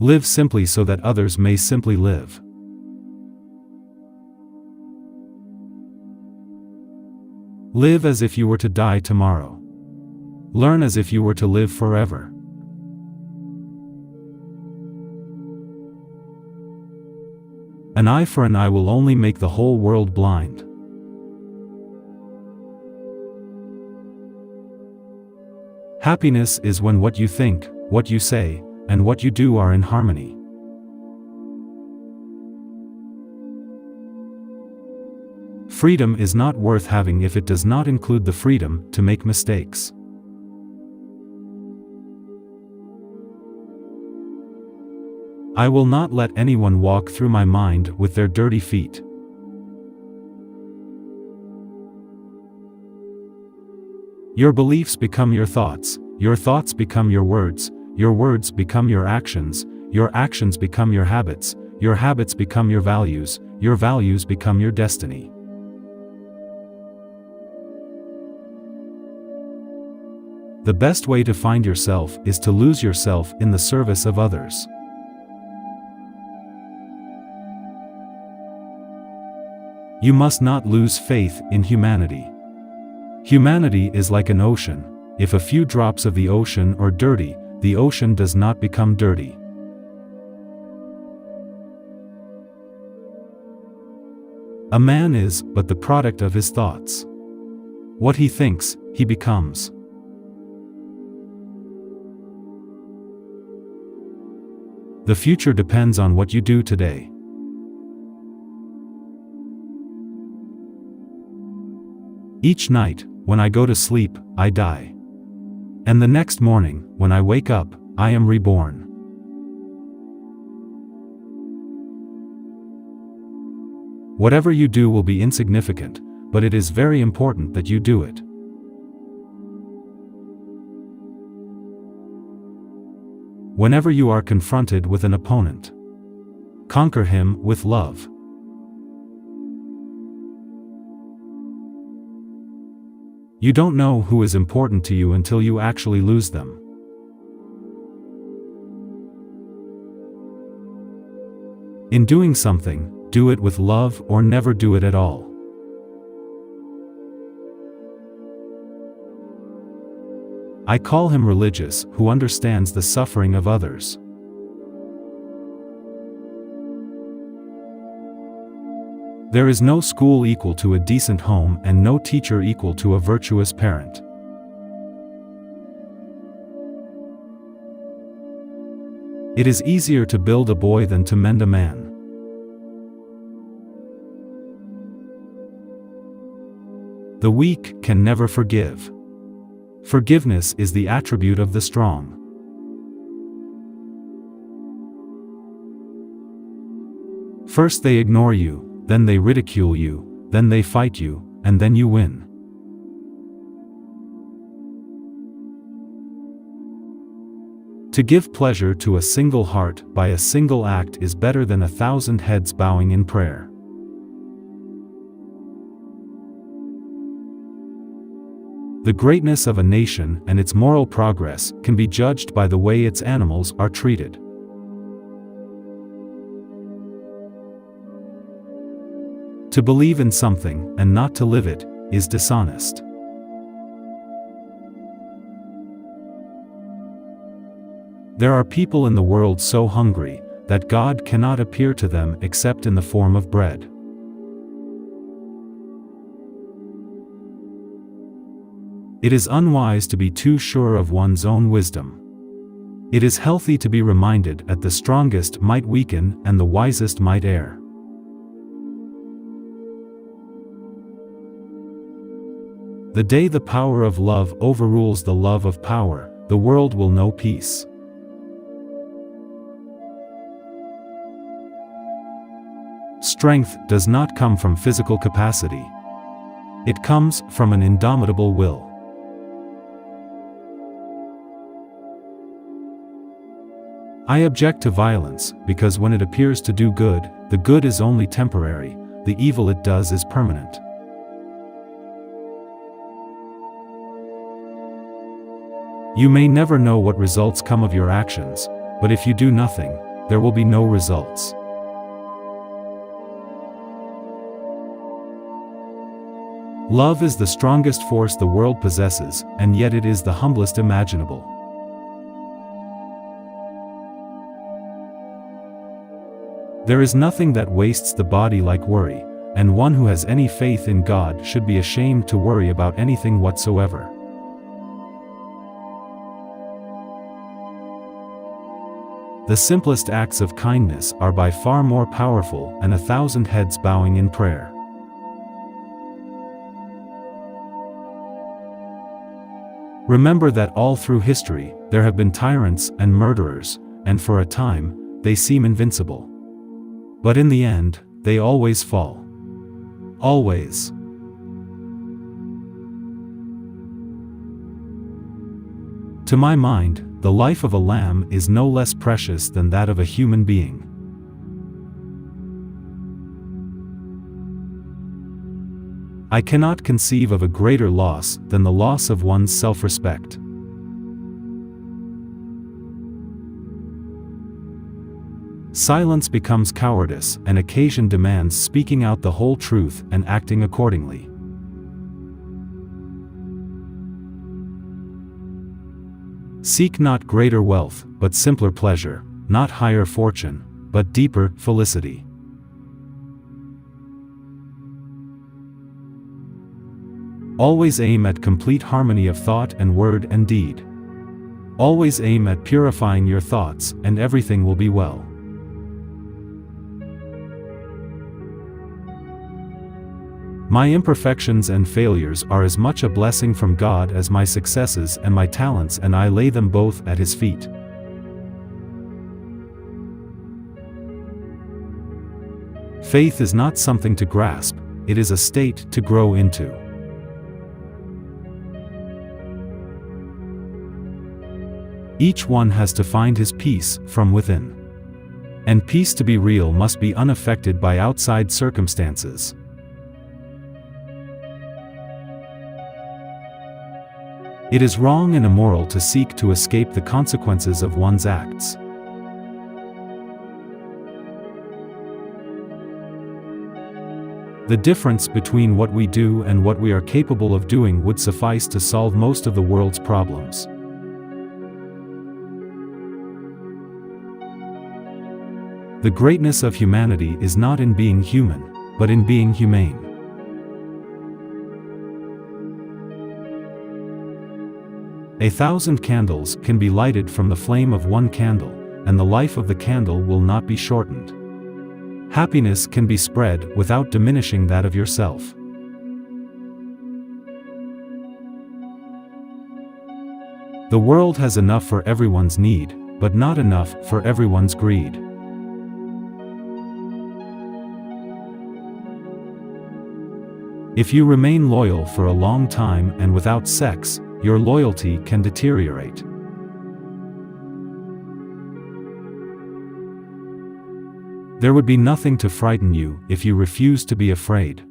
Live simply so that others may simply live. Live as if you were to die tomorrow. Learn as if you were to live forever. An eye for an eye will only make the whole world blind. Happiness is when what you think, what you say, and what you do are in harmony. Freedom is not worth having if it does not include the freedom to make mistakes. I will not let anyone walk through my mind with their dirty feet. Your beliefs become your thoughts become your words become your actions become your habits become your values become your destiny. The best way to find yourself is to lose yourself in the service of others. You must not lose faith in humanity. Humanity is like an ocean. If a few drops of the ocean are dirty, the ocean does not become dirty. A man is but the product of his thoughts. What he thinks, he becomes. The future depends on what you do today. Each night, when I go to sleep, I die. And the next morning, when I wake up, I am reborn. Whatever you do will be insignificant, but it is very important that you do it. Whenever you are confronted with an opponent, conquer him with love. You don't know who is important to you until you actually lose them. In doing something, do it with love or never do it at all. I call him religious who understands the suffering of others. There is no school equal to a decent home and no teacher equal to a virtuous parent. It is easier to build a boy than to mend a man. The weak can never forgive. Forgiveness is the attribute of the strong. First they ignore you, then they ridicule you, then they fight you, and then you win. To give pleasure to a single heart by a single act is better than 1,000 heads bowing in prayer. The greatness of a nation and its moral progress can be judged by the way its animals are treated. To believe in something and not to live it is dishonest. There are people in the world so hungry that God cannot appear to them except in the form of bread. It is unwise to be too sure of one's own wisdom. It is healthy to be reminded that the strongest might weaken and the wisest might err. The day the power of love overrules the love of power, the world will know peace. Strength does not come from physical capacity. It comes from an indomitable will. I object to violence, because when it appears to do good, the good is only temporary, the evil it does is permanent. You may never know what results come of your actions, but if you do nothing, there will be no results. Love is the strongest force the world possesses, and yet it is the humblest imaginable. There is nothing that wastes the body like worry, and one who has any faith in God should be ashamed to worry about anything whatsoever. The simplest acts of kindness are by far more powerful than 1,000 heads bowing in prayer. Remember that all through history, there have been tyrants and murderers, and for a time, they seem invincible. But in the end, they always fall. Always. To my mind, the life of a lamb is no less precious than that of a human being. I cannot conceive of a greater loss than the loss of one's self-respect. Silence becomes cowardice, and occasion demands speaking out the whole truth and acting accordingly. Seek not greater wealth, but simpler pleasure, not higher fortune, but deeper felicity. Always aim at complete harmony of thought and word and deed. Always aim at purifying your thoughts, and everything will be well. My imperfections and failures are as much a blessing from God as my successes and my talents, and I lay them both at His feet. Faith is not something to grasp, it is a state to grow into. Each one has to find his peace from within. And peace to be real must be unaffected by outside circumstances. It is wrong and immoral to seek to escape the consequences of one's acts. The difference between what we do and what we are capable of doing would suffice to solve most of the world's problems. The greatness of humanity is not in being human, but in being humane. A 1,000 candles can be lighted from the flame of one candle, and the life of the candle will not be shortened. Happiness can be spread without diminishing that of yourself. The world has enough for everyone's need, but not enough for everyone's greed. If you remain loyal for a long time and without sex, your loyalty can deteriorate. There would be nothing to frighten you if you refuse to be afraid.